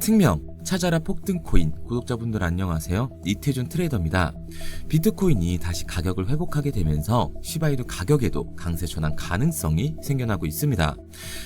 특명 찾아라 폭등코인 구독자분들 안녕하세요. 이태준 트레이더입니다. 비트코인이 다시 가격을 회복하게 되면서 시바이누 가격에도 강세 전환 가능성이 생겨나고 있습니다.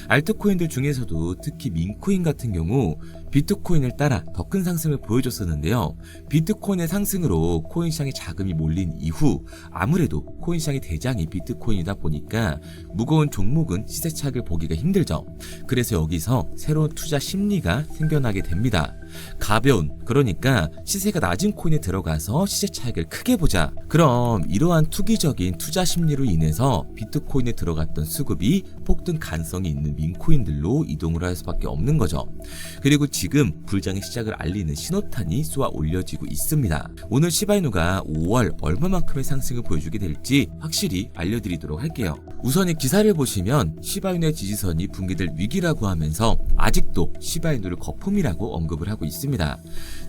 알트코인들 중에서도 특히 민코인 같은 경우 비트코인을 따라 더 큰 상승을 보여줬었는데요. 비트코인의 상승으로 코인 시장에 자금이 몰린 이후 아무래도 코인 시장의 대장이 비트코인이다 보니까 무거운 종목은 시세 차익을 보기가 힘들죠. 그래서 여기서 새로운 투자 심리가 생겨나게 됩니다. 가벼운, 그러니까 시세가 낮은 코인에 들어가서 시세 차익을 크게 보자. 그럼 이러한 투기적인 투자 심리로 인해서 비트코인에 들어갔던 수급이 폭등 가능성이 있는 민코인들로 이동을 할 수밖에 없는 거죠. 그리고 지금 불장의 시작을 알리는 신호탄이 쏘아 올려지고 있습니다. 오늘 시바이누가 5월 얼마만큼의 상승을 보여주게 될지 확실히 알려드리도록 할게요. 우선 이 기사를 보시면 시바이누의 지지선이 붕괴될 위기라고 하면서 아직도 시바이누를 거품이라고 언급을 하고 있습니다.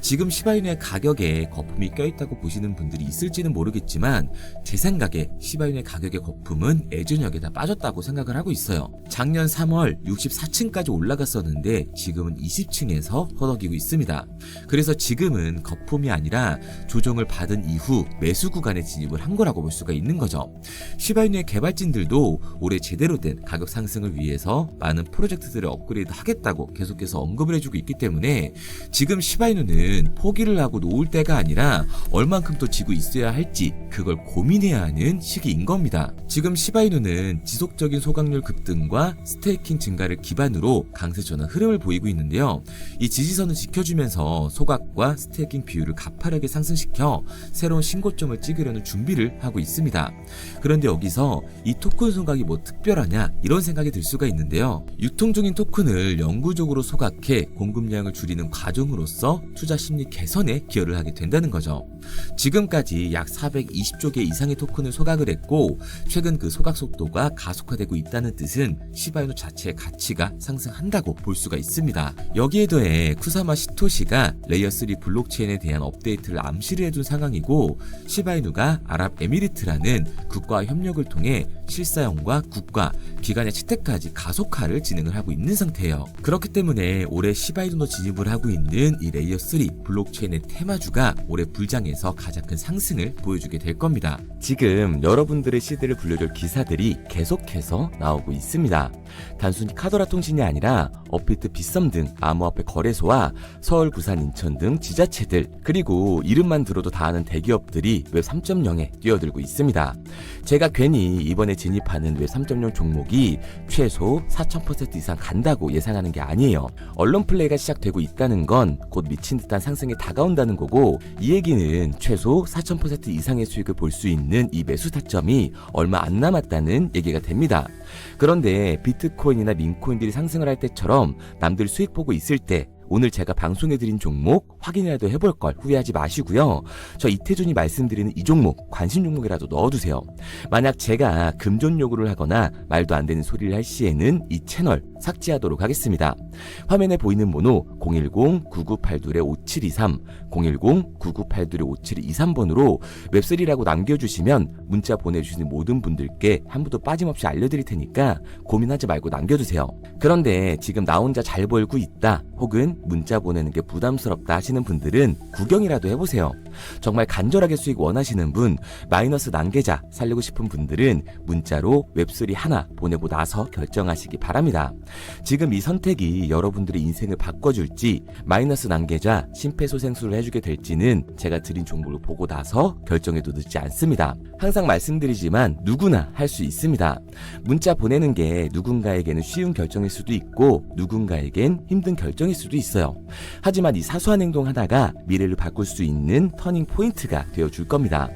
지금 시바이누의 가격에 거품이 껴있다고 보시는 분들이 있을지는 모르겠지만 제 생각에 시바이누의 가격의 거품은 예전역에 다 빠졌다고 생각을 하고 있어요. 작년 3월 64층까지 올라갔었는데 지금은 20층에서 허덕이고 있습니다. 그래서 지금은 거품이 아니라 조정을 받은 이후 매수 구간에 진입을 한 거라고 볼 수가 있는 거죠. 시바이누의 개발진들도 올해 제대로 된 가격 상승을 위해서 많은 프로젝트들을 업그레이드 하겠다고 계속해서 언급을 해주고 있기 때문에 지금 시바이누는 포기를 하고 놓을 때가 아니라 얼만큼 더 지고 있어야 할지 그걸 고민해야 하는 시기인 겁니다. 지금 시바이누는 지속적인 소각률 급등과 스테이킹 증가를 기반으로 강세 전환 흐름을 보이고 있는데요. 이 지지선을 지켜주면서 소각과 스테이킹 비율을 가파르게 상승시켜 새로운 신고점을 찍으려는 준비를 하고 있습니다. 그런데 여기서 이 토큰 소각이 뭐 특별하냐 이런 생각이 들 수가 있는데요. 유통 중인 토큰을 영구적으로 소각해 공급량을 줄이는 과정으로서 투자 심리 개선에 기여를 하게 된다는 거죠. 지금까지 약 420조 개 이상의 토큰을 소각을 했고 최근 그 소각 속도가 가속화되고 있다는 뜻은 시바이누 자체의 가치가 상승한다고 볼 수가 있습니다. 여기에 더해 쿠사마 시토시가 레이어3 블록체인에 대한 업데이트를 암시를 해둔 상황이고 시바이누가 아랍에미리트라는 국가와 협력을 통해 실사용과 국가, 기관의 채택까지 가속화를 진행을 하고 있는 상태예요. 그렇기 때문에 올해 시바이누로 진입을 하고 있는 이 레이어3 블록체인의 테마주가 올해 불장에서 가장 큰 상승을 보여주게 될 겁니다. 지금 여러분들의 시대를 불러줄 기사들이 계속해서 나오고 있습니다. 단순히 카더라 통신이 아니라 업비트, 빗썸 등 암호화폐 거래소와 서울, 부산, 인천 등 지자체들 그리고 이름만 들어도 다 아는 대기업들이 웹 3.0에 뛰어들고 있습니다. 제가 괜히 이번에 진입하는 웹 3.0 종목이 최소 4000% 이상 간다고 예상하는 게 아니에요. 언론 플레이가 시작되고 있다는 건 곧 미친 듯한 상승이 다가온다는 거고 이 얘기는 최소 4000% 이상의 수익을 볼 수 있는 이 매수 타점이 얼마 안 남았다는 얘기가 됩니다. 그런데 비트코인이나 민코인들이 상승을 할 때처럼 남들 수익 보고 있을 때 오늘 제가 방송해드린 종목 확인이라도 해볼 걸 후회하지 마시고요. 저 이태준이 말씀드리는 이 종목 관심 종목이라도 넣어두세요. 만약 제가 금전 요구를 하거나 말도 안 되는 소리를 할 시에는 이 채널 삭제하도록 하겠습니다. 화면에 보이는 번호 010-9982-5723 010-9982-5723번으로 웹3라고 남겨주시면 문자 보내주시는 모든 분들께 한 분도 빠짐없이 알려드릴 테니까 고민하지 말고 남겨주세요. 그런데 지금 나 혼자 잘 벌고 있다 혹은 문자 보내는 게 부담스럽다 하시는 분들은 구경이라도 해보세요. 정말 간절하게 수익 원하시는 분, 마이너스 난계자 살리고 싶은 분들은 문자로 웹3 하나 보내고 나서 결정하시기 바랍니다. 지금 이 선택이 여러분들의 인생을 바꿔줄지 마이너스 난계자 심폐소생술을 해주게 될지는 제가 드린 정보를 보고 나서 결정해도 늦지 않습니다. 항상 말씀드리지만 누구나 할 수 있습니다. 문자 보내는 게 누군가에게는 쉬운 결정일 수도 있고 누군가에겐 힘든 결정일 수도 있어요. 하지만 이 사소한 행동 하나가 미래를 바꿀 수 있는 터닝 포인트가 되어줄 겁니다.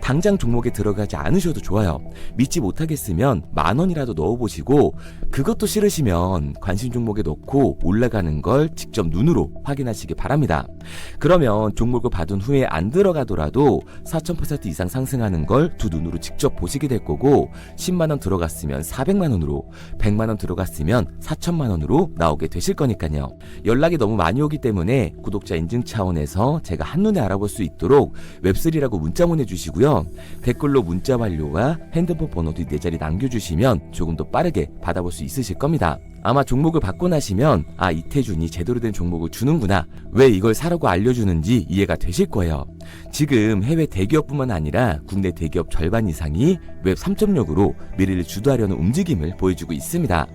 당장 종목에 들어가지 않으셔도 좋아요. 믿지 못하겠으면 10,000원이라도 넣어보시고 그것도 싫으시면 관심 종목에 넣고 올라가는 걸 직접 눈으로 확인하시기 바랍니다. 그러면 종목을 받은 후에 안 들어가더라도 4000% 이상 상승하는 걸 두 눈으로 직접 보시게 될 거고 10만원 들어갔으면 400만원으로 100만원 들어갔으면 4천만원으로 나오게 되실 거니까요. 연락이 너무 많이 오기 때문에 구독자 인증 차원에서 제가 한눈에 알아볼 수 있도록 웹3라고 문자 보내주시고요. 댓글로 문자 완료와 핸드폰 번호도 4자리 남겨주시면 조금 더 빠르게 받아볼 수 있으실 겁니다. 아마 종목을 받고 나시면 이태준이 제대로 된 종목을 주는구나, 왜 이걸 사라고 알려주는지 이해가 되실 거예요. 지금 해외 대기업뿐만 아니라 국내 대기업 절반 이상이 웹 3.0으로 미래를 주도하려는 움직임을 보여주고 있습니다.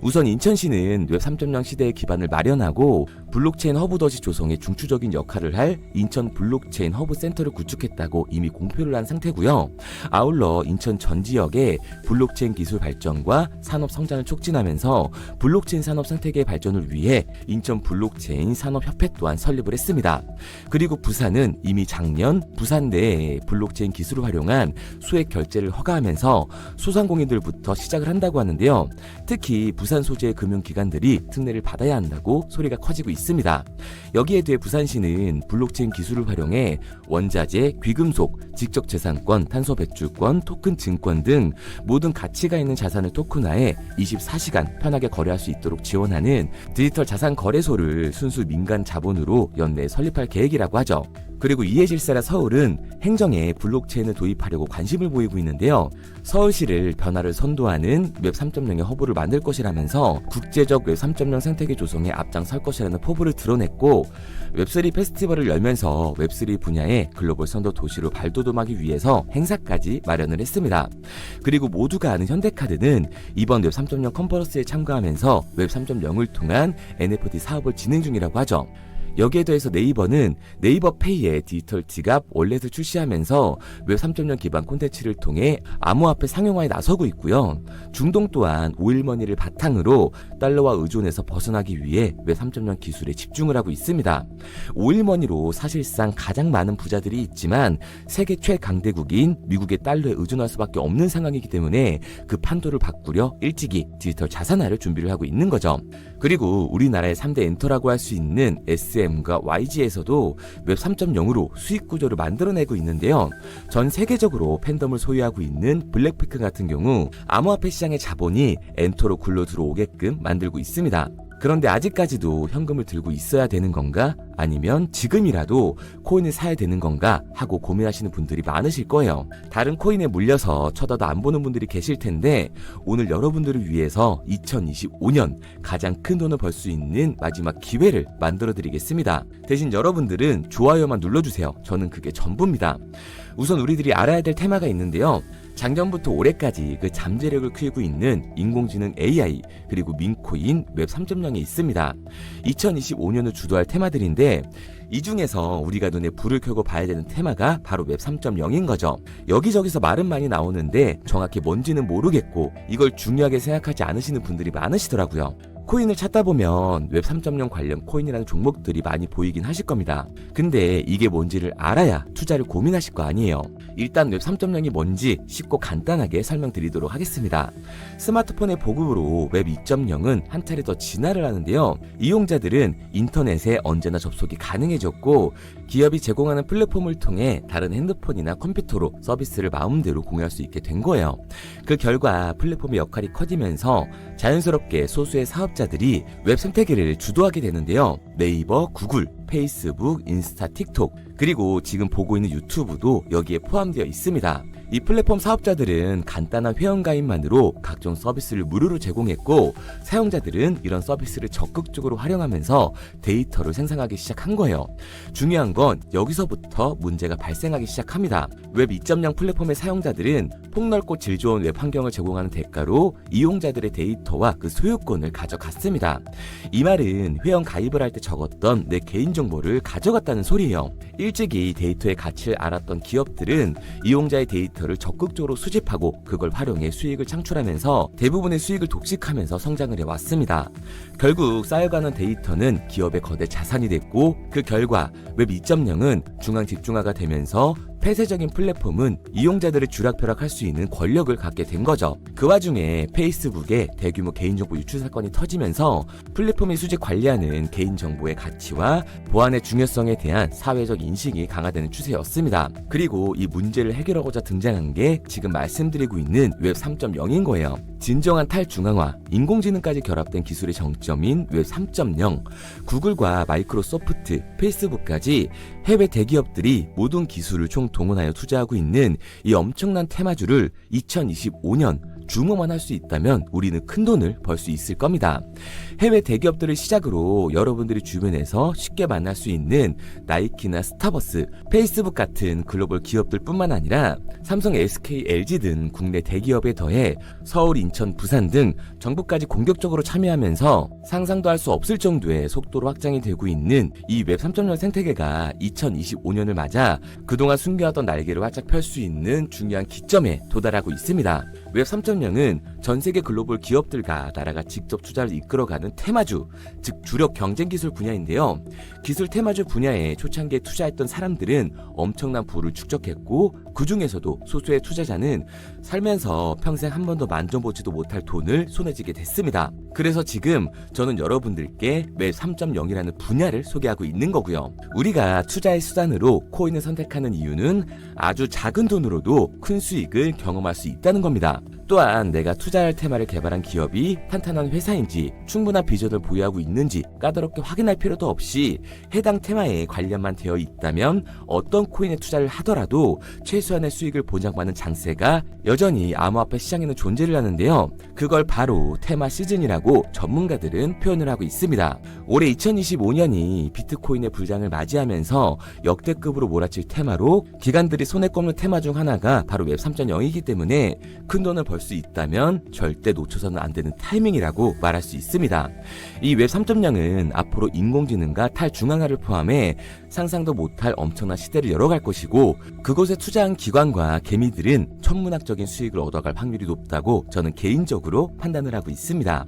우선 인천시는 웹 3.0 시대의 기반을 마련하고 블록체인 허브 덫이 조성에 중추적인 역할을 할 인천 블록체인 허브 센터를 구축했다고 이미 공표를 한 상태고요. 아울러 인천 전 지역의 블록체인 기술 발전과 산업 성장을 촉진하면서 블록체인 산업 생태계의 발전을 위해 인천 블록체인 산업협회 또한 설립을 했습니다. 그리고 부산은 이미 작년 부산 내에 블록체인 기술을 활용한 수액 결제를 허가하면서 소상공인들부터 시작을 한다고 하는데요. 특히 부산 소재의 금융기관들이 특례를 받아야 한다고 소리가 커지고 있습니다. 여기에 대해 부산시는 블록체인 기술을 활용해 원자재, 귀금속, 지적재산권, 탄소배출권, 토큰 증권 등 모든 가치가 있는 자산을 토큰화해 24시간 편하게 거래할 수 있도록 지원하는 디지털 자산 거래소를 순수 민간 자본으로 연내에 설립할 계획이라고 하죠. 그리고 이에 질세라 서울은 행정에 블록체인을 도입하려고 관심을 보이고 있는데요. 서울시를 변화를 선도하는 웹 3.0의 허브를 만들 것이라면서 국제적 웹 3.0 생태계 조성에 앞장설 것이라는 포부를 드러냈고, 웹3 페스티벌을 열면서 웹3 분야의 글로벌 선도 도시로 발돋움하기 위해서 행사까지 마련을 했습니다. 그리고 모두가 아는 현대카드는 이번 웹 3.0 컨퍼런스에 참가하면서 웹 3.0을 통한 NFT 사업을 진행 중이라고 하죠. 여기에 더해서 네이버는 네이버페이의 디지털 지갑 월렛을 출시하면서 웹 3.0 기반 콘텐츠를 통해 암호화폐 상용화에 나서고 있고요. 중동 또한 오일머니를 바탕으로 달러와 의존에서 벗어나기 위해 웹 3.0 기술에 집중을 하고 있습니다. 오일머니로 사실상 가장 많은 부자들이 있지만 세계 최강대국인 미국의 달러에 의존할 수밖에 없는 상황이기 때문에 그 판도를 바꾸려 일찍이 디지털 자산화를 준비를 하고 있는 거죠. 그리고 우리나라의 3대 엔터라고 할 수 있는 SM과 YG에서도 웹 3.0으로 수익 구조를 만들어내고 있는데요. 전 세계적으로 팬덤을 소유하고 있는 블랙핑크 같은 경우 암호화폐 시장의 자본이 엔터로 굴러 들어오게끔 만들고 있습니다. 그런데 아직까지도 현금을 들고 있어야 되는 건가? 아니면 지금이라도 코인을 사야 되는 건가? 하고 고민하시는 분들이 많으실 거예요. 다른 코인에 물려서 쳐다도 안 보는 분들이 계실 텐데 오늘 여러분들을 위해서 2025년 가장 큰 돈을 벌 수 있는 마지막 기회를 만들어 드리겠습니다. 대신 여러분들은 좋아요만 눌러주세요. 저는 그게 전부입니다. 우선 우리들이 알아야 될 테마가 있는데요. 작년부터 올해까지 그 잠재력을 키우고 있는 인공지능 AI 그리고 민코인 웹 3.0이 있습니다. 2025년을 주도할 테마들인데 이 중에서 우리가 눈에 불을 켜고 봐야 되는 테마가 바로 웹 3.0인 거죠. 여기저기서 말은 많이 나오는데 정확히 뭔지는 모르겠고 이걸 중요하게 생각하지 않으시는 분들이 많으시더라고요. 코인을 찾다 보면 웹 3.0 관련 코인이라는 종목들이 많이 보이긴 하실 겁니다. 근데 이게 뭔지를 알아야 투자를 고민하실 거 아니에요. 일단 웹 3.0이 뭔지 쉽고 간단하게 설명드리도록 하겠습니다. 스마트폰의 보급으로 웹 2.0은 한 차례 더 진화를 하는데요. 이용자들은 인터넷에 언제나 접속이 가능해졌고 기업이 제공하는 플랫폼을 통해 다른 핸드폰이나 컴퓨터로 서비스를 마음대로 공유할 수 있게 된 거예요. 그 결과 플랫폼의 역할이 커지면서 자연스럽게 소수의 사업자들이 웹 생태계를 주도하게 되는데요. 네이버, 구글, 페이스북, 인스타, 틱톡, 그리고 지금 보고 있는 유튜브도 여기에 포함되어 있습니다. 이 플랫폼 사업자들은 간단한 회원가입만으로 각종 서비스를 무료로 제공했고 사용자들은 이런 서비스를 적극적으로 활용하면서 데이터를 생성하기 시작한 거예요. 중요한 건 여기서부터 문제가 발생하기 시작합니다. 웹 2.0 플랫폼의 사용자들은 폭넓고 질 좋은 웹 환경을 제공하는 대가로 이용자들의 데이터와 그 소유권을 가져갔습니다. 이 말은 회원 가입을 할 때 적었던 내 개인정보를 가져갔다는 소리예요. 일찍이 데이터의 가치를 알았던 기업들은 이용자의 데이터를 적극적으로 수집하고 그걸 활용해 수익을 창출하면서 대부분의 수익을 독식하면서 성장을 해왔습니다. 결국 쌓여가는 데이터는 기업의 거대 자산이 됐고 그 결과 웹 2.0은 중앙 집중화가 되면서 폐쇄적인 플랫폼은 이용자들을 쥐락펴락할 수 있는 권력을 갖게 된 거죠. 그 와중에 페이스북의 대규모 개인정보 유출 사건이 터지면서 플랫폼이 수집 관리하는 개인정보의 가치와 보안의 중요성에 대한 사회적 인식이 강화되는 추세였습니다. 그리고 이 문제를 해결하고자 등장한 게 지금 말씀드리고 있는 웹 3.0인 거예요. 진정한 탈중앙화, 인공지능까지 결합된 기술의 정점인 웹 3.0, 구글과 마이크로소프트, 페이스북까지 해외 대기업들이 모든 기술을 총 동원하여 투자하고 있는 이 엄청난 테마주를 2025년 주모만 할 수 있다면 우리는 큰 돈을 벌 수 있을 겁니다. 해외 대기업들을 시작으로 여러분들이 주변에서 쉽게 만날 수 있는 나이키나 스타버스, 페이스북 같은 글로벌 기업들 뿐만 아니라 삼성, SK, LG 등 국내 대기업에 더해 서울, 인천, 부산 등 정부까지 공격적으로 참여하면서 상상도 할 수 없을 정도의 속도로 확장이 되고 있는 이 웹 3.0 생태계가 2025년을 맞아 그동안 숨겨왔던 날개를 활짝 펼 수 있는 중요한 기점에 도달하고 있습니다. 웹 3.0은 전 세계 글로벌 기업들과 나라가 직접 투자를 이끌어가는 테마주, 즉 주력 경쟁 기술 분야인데요. 기술 테마주 분야에 초창기에 투자했던 사람들은 엄청난 부를 축적했고 그 중에서도 소수의 투자자는 살면서 평생 한 번도 만져보지도 못할 돈을 손에 쥐게 됐습니다. 그래서 지금 저는 여러분들께 웹 3.0이라는 분야를 소개하고 있는 거고요. 우리가 투자의 수단으로 코인을 선택하는 이유는 아주 작은 돈으로도 큰 수익을 경험할 수 있다는 겁니다. 또한 내가 투자할 테마를 개발한 기업이 탄탄한 회사인지 충분한 비전을 보유하고 있는지 까다롭게 확인할 필요도 없이 해당 테마에 관련만 되어 있다면 어떤 코인에 투자를 하더라도 최소한의 수익을 보장받는 장세가 여전히 암호화폐 시장에는 존재를 하는데요. 그걸 바로 테마 시즌이라고 전문가들은 표현을 하고 있습니다. 올해 2025년이 비트코인의 불장을 맞이하면서 역대급으로 몰아칠 테마로 기관들이 손에 꼽는 테마 중 하나가 바로 웹 3.0이기 때문에 큰 돈을 벌 수 있다면 절대 놓쳐서는 안 되는 타이밍이라고 말할 수 있습니다. 이 웹 3.0은 앞으로 인공지능과 탈중앙화를 포함해 상상도 못할 엄청난 시대를 열어갈 것이고 그곳에 투자한 기관과 개미들은 천문학적인 수익을 얻어갈 확률이 높다고 저는 개인적으로 판단을 하고 있습니다.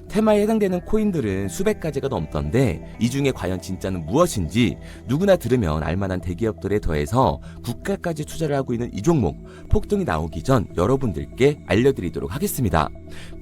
테마에 해당되는 코인들은 수백 가지가 넘던데 이 중에 과연 진짜는 무엇인지 누구나 들으면 알만한 대기업들에 더해서 국가까지 투자를 하고 있는 이 종목 폭등이 나오기 전 여러분들께 알려드리도록 하겠습니다.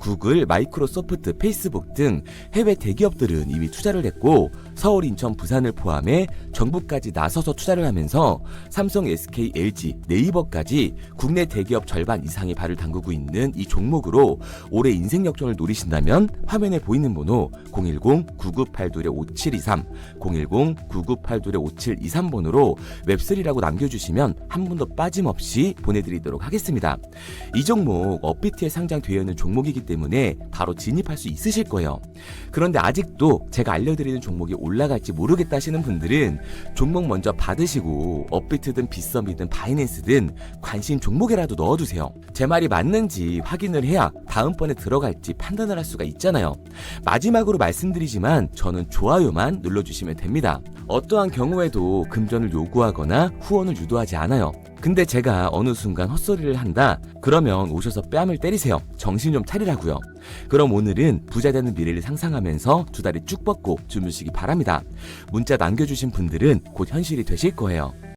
구글, 마이크로소프트, 페이스북 등 해외 대기업들은 이미 투자를 했고 서울, 인천, 부산을 포함해 정부까지 나서서 투자를 하면서 삼성, SK, LG, 네이버까지 국내 대기업 절반 이상이 발을 담그고 있는 이 종목으로 올해 인생 역전을 노리신다면 화면에 보이는 번호 010-9982-5723, 010-9982-5723번으로 웹3라고 남겨주시면 한 분도 빠짐없이 보내드리도록 하겠습니다. 이 종목 업비트에 상장되어 있는 종목이기 때문에 바로 진입할 수 있으실 거예요. 그런데 아직도 제가 알려드리는 종목이 올라갈지 모르겠다 하시는 분들은 종목 먼저 받으시고 업비트든 빗썸이든 바이낸스든 관심 종목에라도 넣어두세요. 제 말이 맞는지 확인을 해야 다음번에 들어갈지 판단을 할 수가 있잖아요. 마지막으로 말씀드리지만 저는 좋아요만 눌러주시면 됩니다. 어떠한 경우에도 금전을 요구하거나 후원을 유도하지 않아요. 근데 제가 어느 순간 헛소리를 한다? 그러면 오셔서 뺨을 때리세요. 정신 좀 차리라고요. 그럼 오늘은 부자되는 미래를 상상하면서 두 다리 쭉 뻗고 주무시기 바랍니다. 문자 남겨주신 분들은 곧 현실이 되실 거예요.